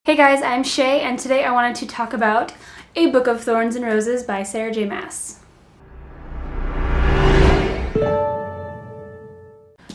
Hey guys, I'm Shay, and today I wanted to talk about A Book of Thorns and Roses by Sarah J. Maas.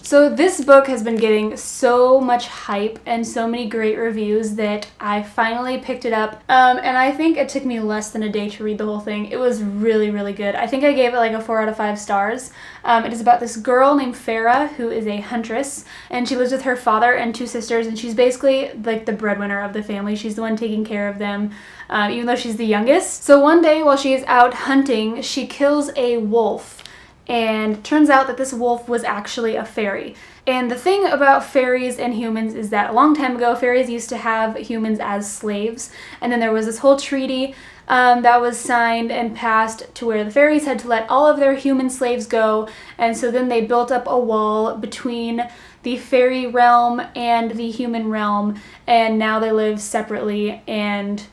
So this book has been getting so much hype and so many great reviews that I finally picked it up, and I think it took me less than a day to read the whole thing. It was really, really good. I think I gave it like a 4 out of 5 stars. It is about this girl named Farah who is a huntress, and she lives with her father and 2 sisters, and she's basically like the breadwinner of the family. She's the one taking care of them, even though she's the youngest. So one day while she is out hunting, she kills a wolf. And turns out that this wolf was actually a fairy. And the thing about fairies and humans is that a long time ago, fairies used to have humans as slaves. And then there was this whole treaty that was signed and passed to where the fairies had to let all of their human slaves go. And so then they built up a wall between the fairy realm and the human realm. And now they live separately. And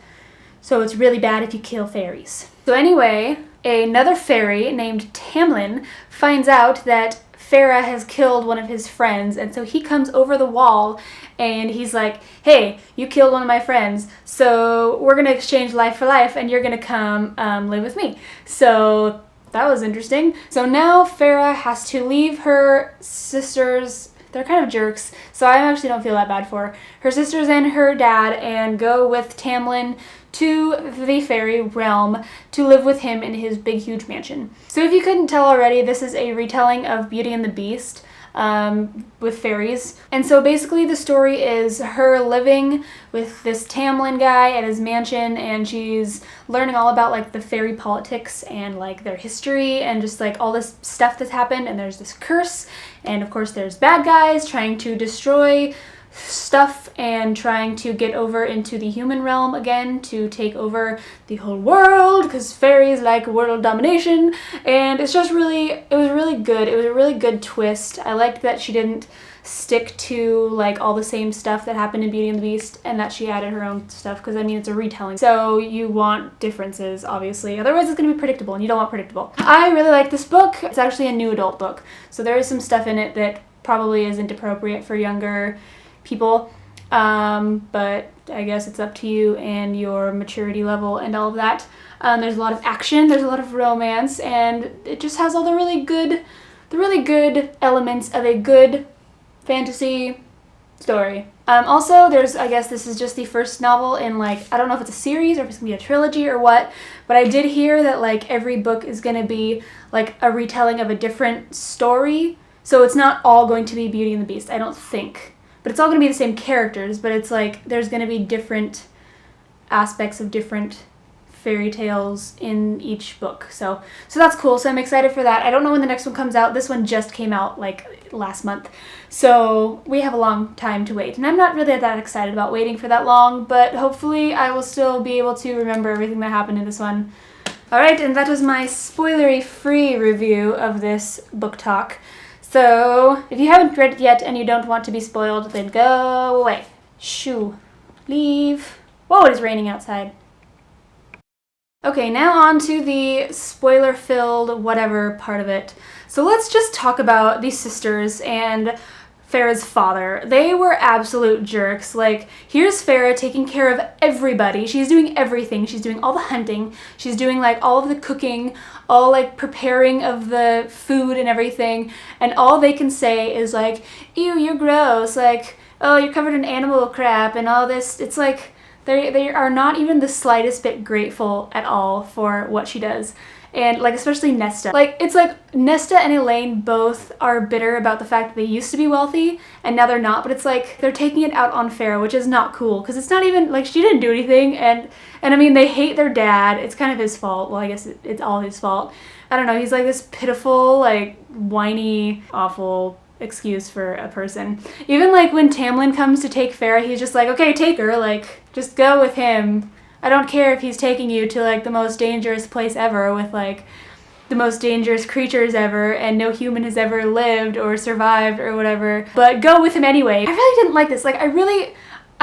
so it's really bad if you kill fairies. So anyway, another fairy named Tamlin finds out that Farah has killed one of his friends, and so he comes over the wall and he's like, hey, you killed one of my friends, so we're gonna exchange life for life and you're gonna come live with me. So that was interesting. So now Farah has to leave her sisters. They're kind of jerks, so I actually don't feel that bad for her sisters and her dad, and go with Tamlin to the fairy realm to live with him in his big, huge mansion. So if you couldn't tell already, this is a retelling of Beauty and the Beast with fairies. And so basically the story is her living with this Tamlin guy at his mansion, and she's learning all about like the fairy politics and like their history and just like all this stuff that's happened. And there's this curse, and of course there's bad guys trying to destroy stuff and trying to get over into the human realm again to take over the whole world, because fairies like world domination. And it's just really, it was really good. It was a really good twist. I liked that she didn't stick to like all the same stuff that happened in Beauty and the Beast, and that she added her own stuff, because I mean it's a retelling, so you want differences obviously, otherwise it's going to be predictable and you don't want predictable. I really like this book. It's actually a new adult book, so there is some stuff in it that probably isn't appropriate for younger people, but I guess it's up to you and your maturity level and all of that. There's a lot of action, there's a lot of romance, and it just has all the really good elements of a good fantasy story. Also, there's, I guess this is just the first novel in like, I don't know if it's a series or if it's gonna be a trilogy or what, but I did hear that like every book is gonna be like a retelling of a different story. So it's not all going to be Beauty and the Beast, I don't think. But it's all going to be the same characters, but it's like there's going to be different aspects of different fairy tales in each book. So that's cool. So I'm excited for that. I don't know when the next one comes out. This one just came out like last month. So we have a long time to wait. And I'm not really that excited about waiting for that long, but hopefully I will still be able to remember everything that happened in this one. Alright, and that was my spoilery-free review of this book talk. So, if you haven't read it yet and you don't want to be spoiled, then go away. Shoo. Leave. Whoa, it is raining outside. Okay, now on to the spoiler-filled whatever part of it. So let's just talk about these sisters and Farah's father. They were absolute jerks. Like, here's Farah taking care of everybody. She's doing everything. She's doing all the hunting. She's doing like all of the cooking, all like preparing of the food and everything. And all they can say is like, ew, you're gross. Like, oh, you're covered in animal crap and all this. It's like they are not even the slightest bit grateful at all for what she does. And like especially Nesta. Like it's like Nesta and Elaine both are bitter about the fact that they used to be wealthy and now they're not, but it's like they're taking it out on Farah, which is not cool, because it's not even like she didn't do anything. And I mean, they hate their dad. It's kind of his fault. Well, I guess it's all his fault. I don't know, he's like this pitiful, like whiny, awful excuse for a person. Even like when Tamlin comes to take Farah, he's just like, okay, take her, like just go with him. I don't care if he's taking you to like the most dangerous place ever with like the most dangerous creatures ever and no human has ever lived or survived or whatever, but go with him anyway. I really didn't like this. Like I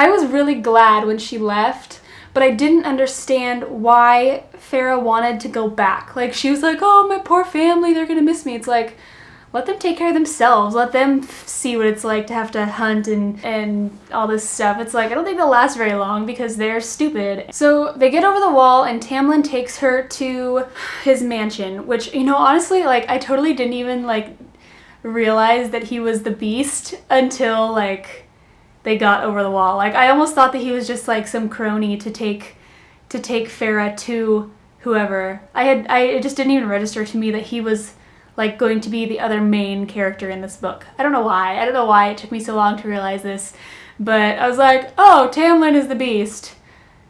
was really glad when she left, but I didn't understand why Farah wanted to go back. Like she was like, oh, my poor family, they're gonna miss me. It's like let them take care of themselves. Let them see what it's like to have to hunt and all this stuff. It's like, I don't think they'll last very long because they're stupid. So they get over the wall and Tamlin takes her to his mansion, which, you know, honestly, like, I totally didn't even, like, realize that he was the Beast until, like, they got over the wall. Like, I almost thought that he was just, like, some crony to take Farah to whoever. It just didn't even register to me that he was, like, going to be the other main character in this book. I don't know why. I don't know why it took me so long to realize this, but I was like, oh, Tamlin is the Beast.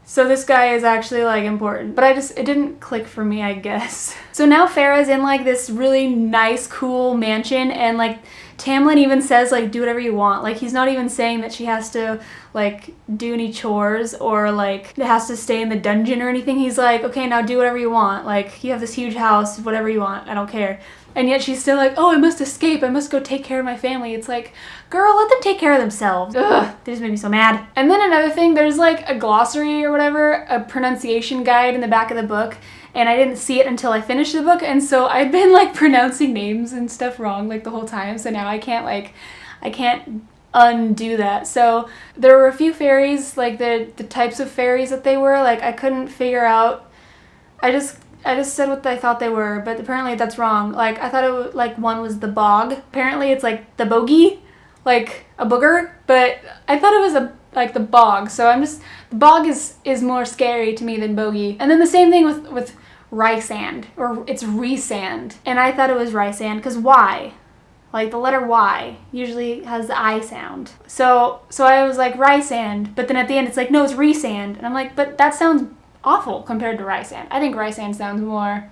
So this guy is actually, like, important. But it didn't click for me, I guess. So now Farah's in, like, this really nice, cool mansion, and, like, Tamlin even says, like, do whatever you want. Like, he's not even saying that she has to, like, do any chores or, like, has to stay in the dungeon or anything. He's like, okay, now do whatever you want. Like, you have this huge house, whatever you want. I don't care. And yet she's still like, oh, I must escape. I must go take care of my family. It's like, girl, let them take care of themselves. Ugh, they just made me so mad. And then another thing, there's like a glossary or whatever, a pronunciation guide in the back of the book. And I didn't see it until I finished the book. And so I've been like pronouncing names and stuff wrong like the whole time. So now I can't undo that. So there were a few fairies, like the types of fairies that they were. Like I couldn't figure out. I just said what I thought they were, but apparently that's wrong. Like, I thought it was, like, one was the bog. Apparently it's, like, the bogey, like, a booger, but I thought it was, like, the bog. So the bog is more scary to me than bogey. And then the same thing with Rysand, or it's Rysand. And I thought it was Rysand, because Y, like, the letter Y usually has the I sound. So I was like, Rysand, but then at the end it's like, no, it's Rysand. And I'm like, but that sounds awful compared to Rysand. I think Rysand sounds more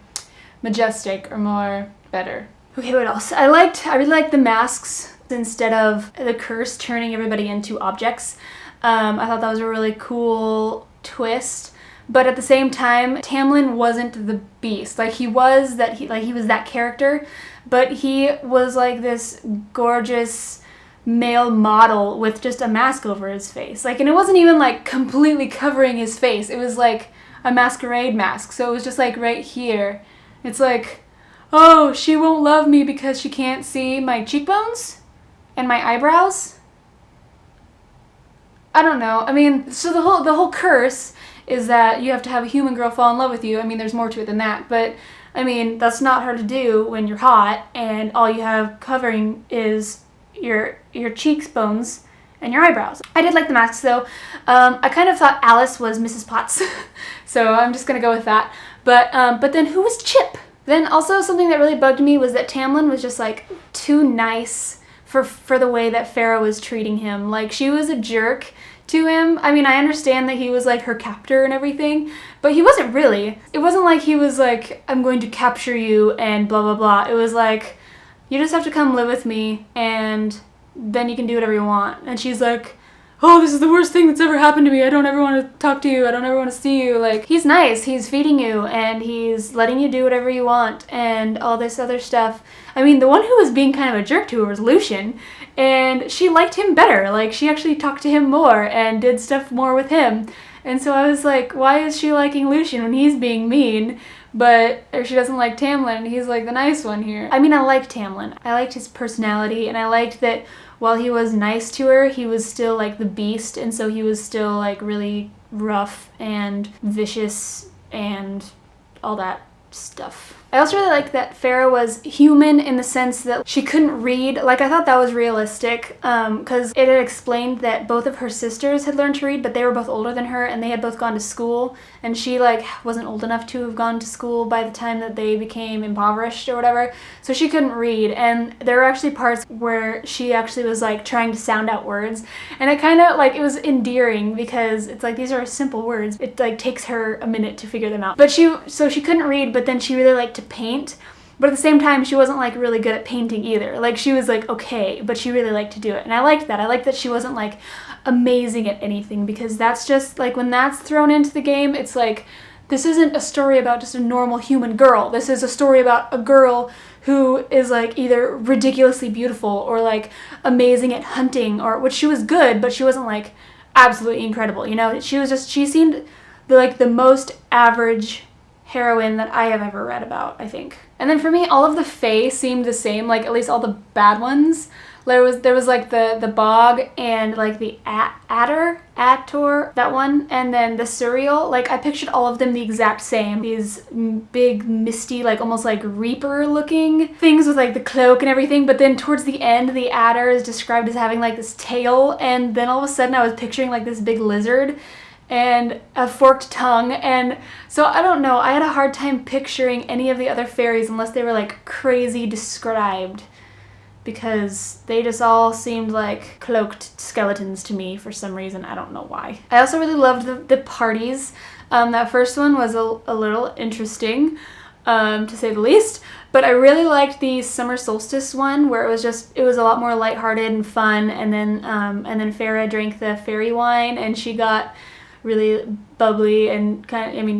majestic or more better. Okay, what else? I really liked the masks instead of the curse turning everybody into objects. I thought that was a really cool twist. But at the same time, Tamlin wasn't the Beast. Like he was that character, but he was like this gorgeous male model with just a mask over his face. Like, and it wasn't even like completely covering his face. It was like a masquerade mask. So it was just like right here. It's like, oh, she won't love me because she can't see my cheekbones and my eyebrows. I don't know. I mean, so the whole curse is that you have to have a human girl fall in love with you. I mean, there's more to it than that, but I mean, that's not hard to do when you're hot and all you have covering is your cheekbones and your eyebrows. I did like the masks though. I kind of thought Alice was Mrs. Potts, so I'm just gonna go with that. But then who was Chip? Then also something that really bugged me was that Tamlin was just like too nice for the way that Farah was treating him. Like she was a jerk to him. I mean, I understand that he was like her captor and everything, but he wasn't really. It wasn't like he was like, I'm going to capture you and blah blah blah. It was like, you just have to come live with me and then you can do whatever you want. And she's like, oh, this is the worst thing that's ever happened to me. I don't ever want to talk to you. I don't ever want to see you. Like, he's nice. He's feeding you and he's letting you do whatever you want and all this other stuff. I mean, the one who was being kind of a jerk to her was Lucian, and she liked him better. Like, she actually talked to him more and did stuff more with him. And so I was like, why is she liking Lucian when he's being mean? Or she doesn't like Tamlin, and he's like the nice one here. I mean, I liked Tamlin. I liked his personality, and I liked that while he was nice to her, he was still like the Beast, and so he was still like really rough and vicious and all that stuff. I also really liked that Farah was human in the sense that she couldn't read. Like, I thought that was realistic because it had explained that both of her sisters had learned to read, but they were both older than her and they had both gone to school, and she like wasn't old enough to have gone to school by the time that they became impoverished or whatever, so she couldn't read. And there were actually parts where she actually was like trying to sound out words, and it kind of like, it was endearing because it's like, these are simple words. It like takes her a minute to figure them out. But she couldn't read, but then she really liked to paint, but at the same time she wasn't like really good at painting either. Like, she was like okay, but she really liked to do it, and I liked that. I liked that she wasn't like amazing at anything, because that's just like, when that's thrown into the game, it's like, this isn't a story about just a normal human girl. This is a story about a girl who is like either ridiculously beautiful or like amazing at hunting, or which she was good, but she wasn't like absolutely incredible, you know? She seemed like the most average heroine that I have ever read about, I think. And then for me, all of the fae seemed the same, like at least all the bad ones. There was like the bog and like the adder, that one, and then the Suriel. Like I pictured all of them the exact same. These big misty, like almost like reaper looking things with like the cloak and everything. But then towards the end, the adder is described as having like this tail, and then all of a sudden I was picturing like this big lizard and a forked tongue. And so I don't know, I had a hard time picturing any of the other fairies unless they were like crazy described, because they just all seemed like cloaked skeletons to me for some reason. I don't know why. I also really loved the parties. That first one was a little interesting, to say the least, but I really liked the summer solstice one where it was a lot more lighthearted and fun, and then Farrah drank the fairy wine and she got really bubbly and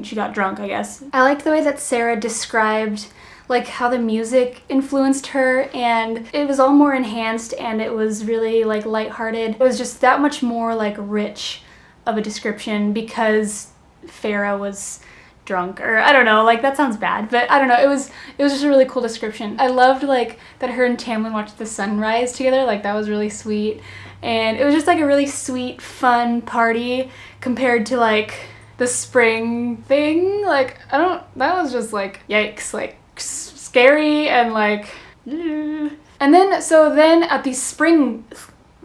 she got drunk, I guess. I liked the way that Sarah described like how the music influenced her, and it was all more enhanced and it was really like lighthearted. It was just that much more like rich of a description because Farrah was drunk, or I don't know, like that sounds bad, but I don't know, it was just a really cool description. I loved like that her and Tamlin watched the sunrise together, like that was really sweet, and it was just like a really sweet, fun party compared to like the spring thing. Like that was just like yikes, like scary and like and then at the spring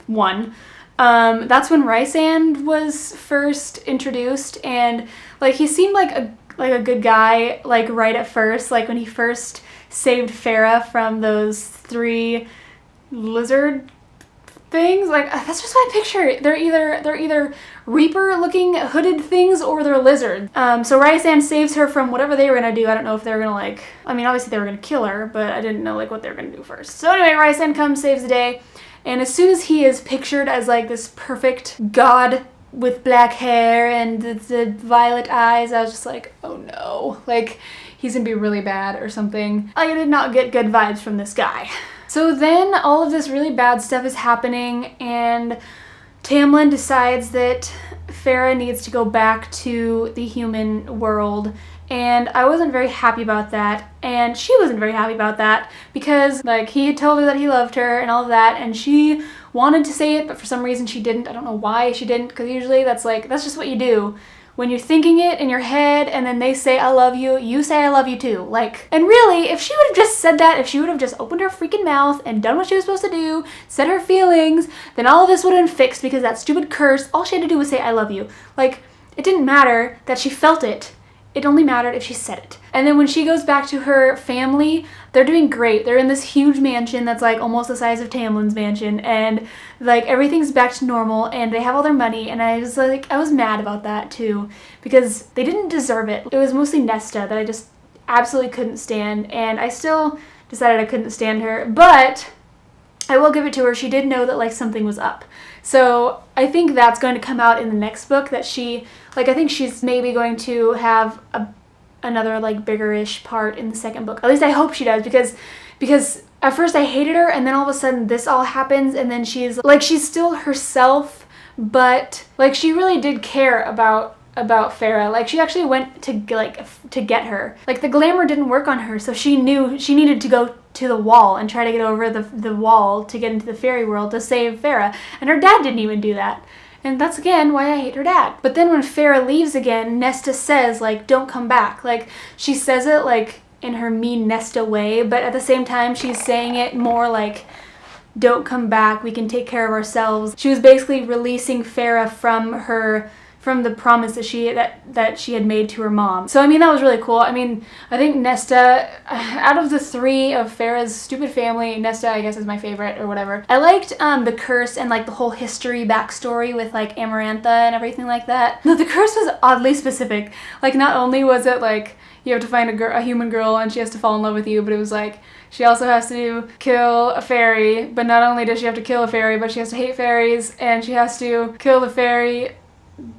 one, that's when Rysand was first introduced, and like he seemed like a good guy like right at first, like when he first saved Farrah from those 3 lizard things. Like that's just what I picture. They're either reaper looking hooded things or they're lizards. So Rysand saves her from whatever they were gonna do. I don't know if they were gonna like, I mean obviously they were gonna kill her, but I didn't know like what they were gonna do first. So anyway, Rysand comes, saves the day, and as soon as he is pictured as like this perfect god with black hair and the violet eyes, I was just like, oh no, like he's gonna be really bad or something. I did not get good vibes from this guy. So then all of this really bad stuff is happening, and Tamlin decides that Farrah needs to go back to the human world, and I wasn't very happy about that, and she wasn't very happy about that, because like he had told her that he loved her and all of that, and she wanted to say it, but for some reason she didn't. I don't know why she didn't, because usually that's just what you do. When you're thinking it in your head and then they say I love you, you say I love you too. Like, and really, if she would have just said that, if she would have just opened her freaking mouth and done what she was supposed to do, said her feelings, then all of this would have been fixed, because that stupid curse, all she had to do was say I love you. Like, it didn't matter that she felt it. It only mattered if she said it. And then when she goes back to her family, they're doing great. They're in this huge mansion that's like almost the size of Tamlin's mansion, and like everything's back to normal, and they have all their money, and I was mad about that too, because they didn't deserve it. It was mostly Nesta that I just absolutely couldn't stand, and I still decided I couldn't stand her, but I will give it to her. She did know that like something was up. So I think that's going to come out in the next book, that I think she's maybe going to have another like bigger-ish part in the second book. At least I hope she does, because at first I hated her, and then all of a sudden this all happens, and then she's still herself, but like she really did care about Farrah. Like she actually went to get her. Like the glamour didn't work on her, so she knew she needed to go to the wall and try to get over the wall to get into the fairy world to save Farrah. And her dad didn't even do that. And that's again why I hate her dad. But then when Farrah leaves again, Nesta says like, don't come back. Like she says it like in her mean Nesta way, but at the same time she's saying it more like, don't come back, we can take care of ourselves. She was basically releasing Farrah from the promise that she had made to her mom. So I mean, that was really cool. I mean, I think Nesta, out of the 3 of Farrah's stupid family, Nesta I guess is my favorite or whatever. I liked the curse and like the whole history backstory with like Amarantha and everything like that. No, the curse was oddly specific. Like not only was it like you have to find a human girl and she has to fall in love with you, but it was like she also has to kill a fairy, but not only does she have to kill a fairy, but she has to hate fairies, and she has to kill the fairy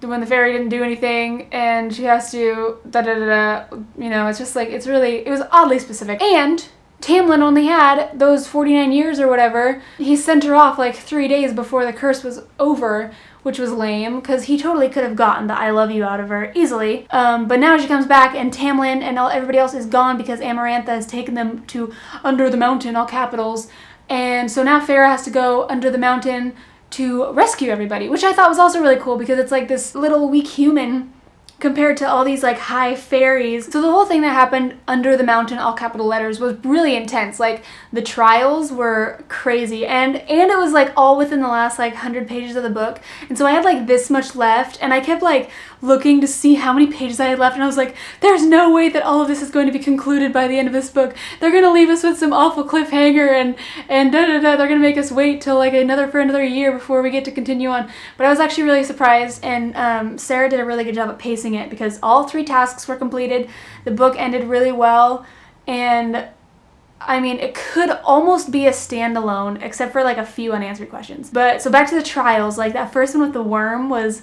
when the fairy didn't do anything, and she has to you know, it's just like it was oddly specific. And Tamlin only had those 49 years or whatever. He sent her off like 3 days before the curse was over, which was lame, because he totally could have gotten the I love you out of her easily. But now she comes back, and Tamlin and everybody else is gone because Amarantha has taken them to under the mountain, all capitals. And so now Feyre has to go under the mountain to rescue everybody, which I thought was also really cool, because it's like this little weak human compared to all these like high fairies. So the whole thing that happened under the mountain, all capital letters, was really intense. Like the trials were crazy, and it was like all within the last like 100 pages of the book. And so I had like this much left, and I kept like looking to see how many pages I had left, and I was like, there's no way that all of this is going to be concluded by the end of this book. They're gonna leave us with some awful cliffhanger, and they're gonna make us wait till like another year before we get to continue on. But I was actually really surprised, and Sarah did a really good job at pacing it, because all 3 tasks were completed. The book ended really well, and I mean, it could almost be a standalone, except for like a few unanswered questions. But so back to the trials, like that first one with the worm was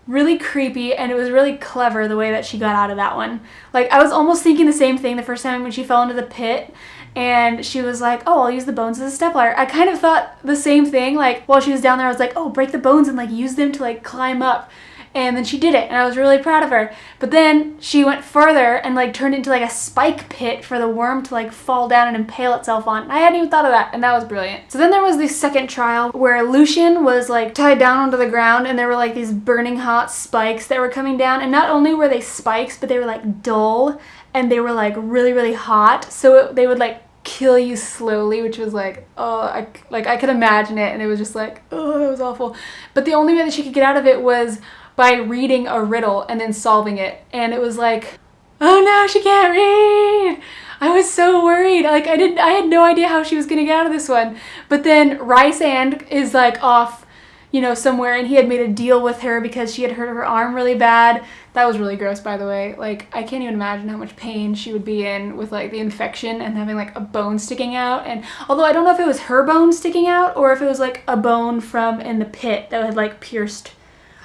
really creepy, and it was really clever the way that she got out of that one. Like I was almost thinking the same thing the first time when she fell into the pit, and she was like, oh, I'll use the bones as a stepladder. I kind of thought the same thing, like while she was down there, I was like, oh, break the bones and like use them to like climb up. And then she did it, and I was really proud of her. But then she went further and like turned into like a spike pit for the worm to like fall down and impale itself on. I hadn't even thought of that, and that was brilliant. So then there was the second trial where Lucien was like tied down onto the ground, and there were like these burning hot spikes that were coming down. And not only were they spikes, but they were like dull, and they were like really, really hot. So they would like kill you slowly, which was like, oh, I could imagine it, and it was just like, oh, that was awful. But the only way that she could get out of it was by reading a riddle and then solving it. And it was like, oh no, she can't read. I was so worried. Like I had no idea how she was gonna get out of this one. But then Rysand is like off, you know, somewhere, and he had made a deal with her because she had hurt her arm really bad. That was really gross, by the way. Like I can't even imagine how much pain she would be in with like the infection and having like a bone sticking out. And although I don't know if it was her bone sticking out or if it was like a bone from in the pit that had like pierced.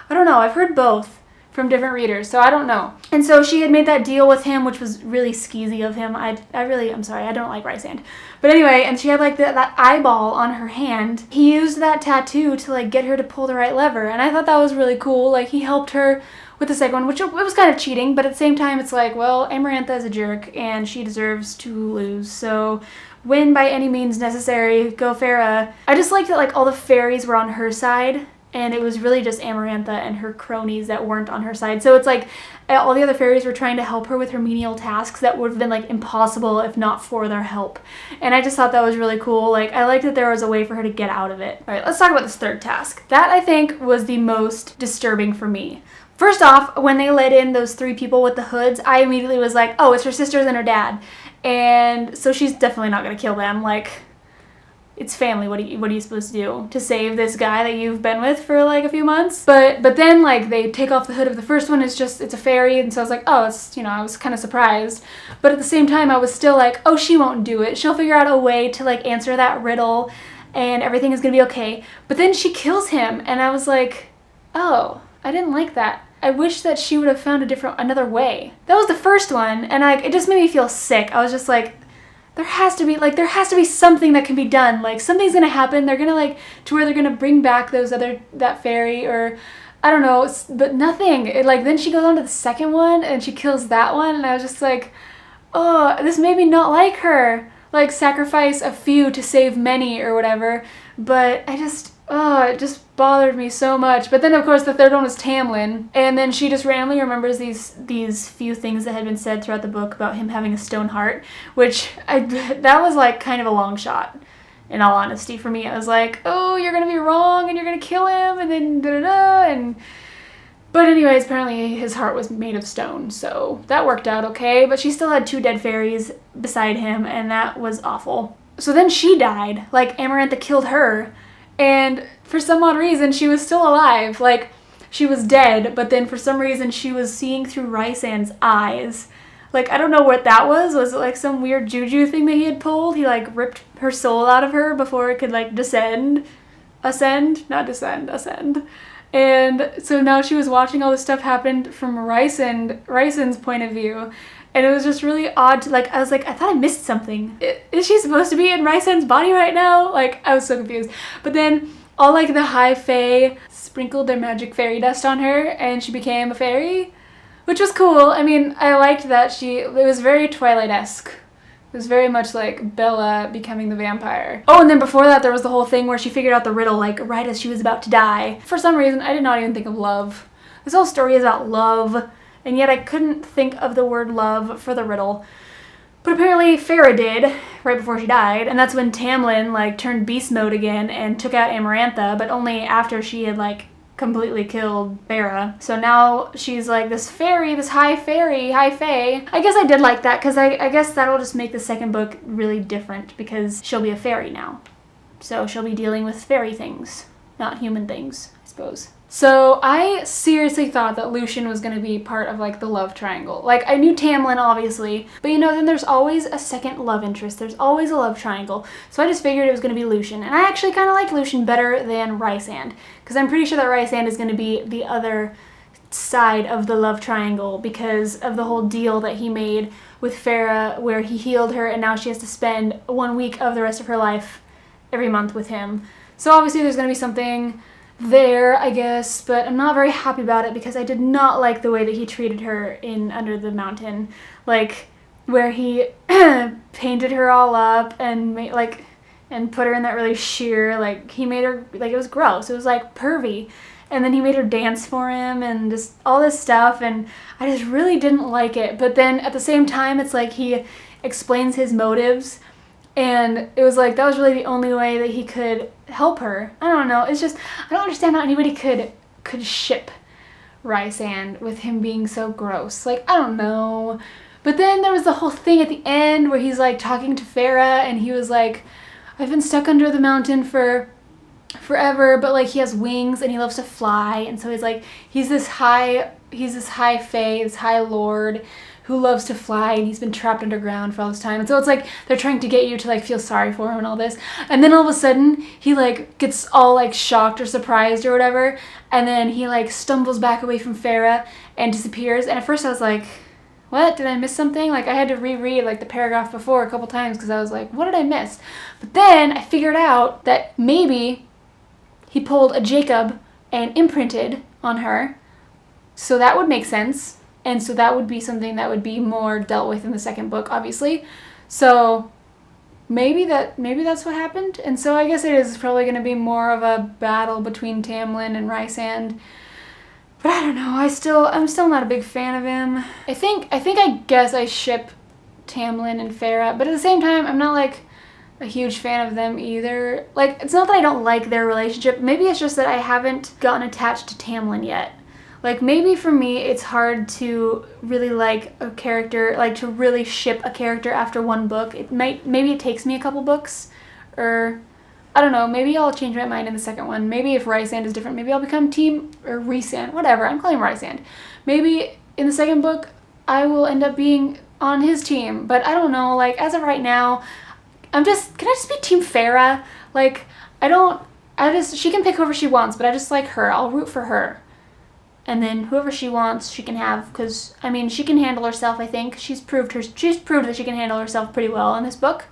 I don't know. I've heard both from different readers, so I don't know. And so she had made that deal with him, which was really skeezy of him. I'm sorry, I don't like Rysand. But anyway, and she had like that eyeball on her hand. He used that tattoo to like get her to pull the right lever, and I thought that was really cool. Like he helped her with the second one, which it was kind of cheating, but at the same time, it's like, well, Amarantha is a jerk, and she deserves to lose, so win by any means necessary. Go Feyre. I just liked that like all the fairies were on her side, and it was really just Amarantha and her cronies that weren't on her side. So it's like all the other fairies were trying to help her with her menial tasks that would have been like impossible if not for their help. And I just thought that was really cool. Like I liked that there was a way for her to get out of it. All right, let's talk about this third task. That I think was the most disturbing for me. First off, when they let in those 3 people with the hoods, I immediately was like, oh, it's her sisters and her dad. And so she's definitely not gonna kill them. Like, it's family. What are you supposed to do? To save this guy that you've been with for like a few months? But then like they take off the hood of the first one. It's a fairy, and so I was like, oh, it's, you know, I was kind of surprised. But at the same time, I was still like, oh, she won't do it. She'll figure out a way to like answer that riddle, and everything is gonna be okay. But then she kills him, and I was like, oh, I didn't like that. I wish that she would have found another way. That was the first one, and it just made me feel sick. I was just like, there has to be something that can be done. Like something's gonna happen. They're gonna like to where they're gonna bring back that fairy, or I don't know, but nothing. Then she goes on to the second one and she kills that one, and I was just like, oh, this made me not like her. Like sacrifice a few to save many or whatever. But it just bothered me so much. But then of course the third one was Tamlin, and then she just randomly remembers these few things that had been said throughout the book about him having a stone heart, which that was like kind of a long shot, in all honesty, for me. I was like, oh, you're gonna be wrong and you're gonna kill him, and then da-da-da, but anyways, apparently his heart was made of stone, so that worked out okay. But she still had 2 dead fairies beside him, and that was awful. So then she died. Like Amarantha killed her, and for some odd reason she was still alive. Like she was dead, but then for some reason she was seeing through Rysand's eyes. Like I don't know what that was. Was it like some weird juju thing that he had pulled? He like ripped her soul out of her before it could like ascend. And so now she was watching all this stuff happen from Rysand's point of view. And it was just really odd to, like, I was like, I thought I missed something. Is she supposed to be in Rysand's body right now? Like, I was so confused. But then all, like, the high fae sprinkled their magic fairy dust on her and she became a fairy, which was cool. I mean, I liked that it was very Twilight-esque. It was very much like Bella becoming the vampire. Oh, and then before that, there was the whole thing where she figured out the riddle, like, right as she was about to die. For some reason, I did not even think of love. This whole story is about love, and yet I couldn't think of the word love for the riddle. But apparently Farah did, right before she died, and that's when Tamlin, like, turned beast mode again and took out Amarantha, but only after she had, like, completely killed Farah. So now she's like this fairy, this high fae. I guess I did like that because I guess that'll just make the second book really different because she'll be a fairy now. So she'll be dealing with fairy things, not human things, I suppose. So I seriously thought that Lucian was going to be part of, like, the love triangle. Like, I knew Tamlin, obviously, but you know, then there's always a second love interest. There's always a love triangle. So I just figured it was going to be Lucian. And I actually kind of like Lucian better than Rysand, because I'm pretty sure that Rysand is going to be the other side of the love triangle because of the whole deal that he made with Farah where he healed her and now she has to spend 1 week of the rest of her life every month with him. So obviously there's going to be something there, I guess, but I'm not very happy about it because I did not like the way that he treated her in Under the Mountain, like where he painted her all up and made, like, and put her in that really sheer, like, he made her, like, it was gross, it was like pervy, and then he made her dance for him and just all this stuff, and I just really didn't like it. But then at the same time, it's like he explains his motives, and it was like that was really the only way that he could help her. I don't know. It's just I don't understand how anybody could ship Rysand with him being so gross. Like, I don't know. But then there was the whole thing at the end where he's like talking to Farah and he was like, I've been stuck under the mountain for forever, but like he has wings and he loves to fly, and so he's like he's this high fae, this high lord who loves to fly, and he's been trapped underground for all this time. And so it's like they're trying to get you to like feel sorry for him and all this. And then all of a sudden he like gets all like shocked or surprised or whatever, and then he like stumbles back away from Farah and disappears. And at first I was like, what? Did I miss something? Like I had to reread like the paragraph before a couple times because I was like, what did I miss? But then I figured out that maybe he pulled a Jacob and imprinted on her. So that would make sense. And so that would be something that would be more dealt with in the second book, obviously. So maybe that's what happened. And so I guess it is probably going to be more of a battle between Tamlin and Rysand. But I don't know. I'm still not a big fan of him. I guess I ship Tamlin and Farah, but at the same time, I'm not like a huge fan of them either. Like, it's not that I don't like their relationship. Maybe it's just that I haven't gotten attached to Tamlin yet. Like, maybe for me, it's hard to really like a character, like to really ship a character after one book. Maybe it takes me a couple books, or I don't know, maybe I'll change my mind in the second one. Maybe if Rysand is different, maybe I'll become team, or Rysand, whatever, I'm calling him Rysand. Maybe in the second book, I will end up being on his team, but I don't know, like, as of right now, can I just be Team Farah? Like, she can pick whoever she wants, but I just like her, I'll root for her. And then whoever she wants, she can have, because, I mean, she can handle herself, I think. She's proved that she can handle herself pretty well in this book.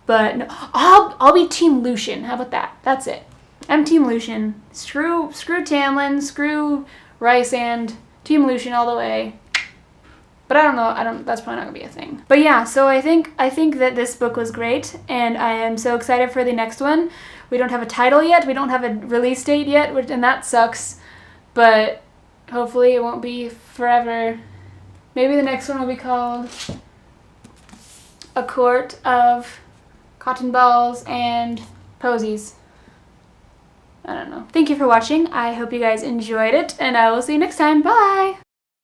But no, I'll be Team Lucian. How about that? That's it. I'm Team Lucian. Screw Tamlin, screw Rysand. Team Lucian all the way. But I don't know, that's probably not gonna be a thing. But yeah, so I think that this book was great, and I am so excited for the next one. We don't have a title yet, we don't have a release date yet, and that sucks. But hopefully it won't be forever. Maybe the next one will be called A Court of Cotton Balls and Posies. I don't know. Thank you for watching. I hope you guys enjoyed it, and I will see you next time. Bye!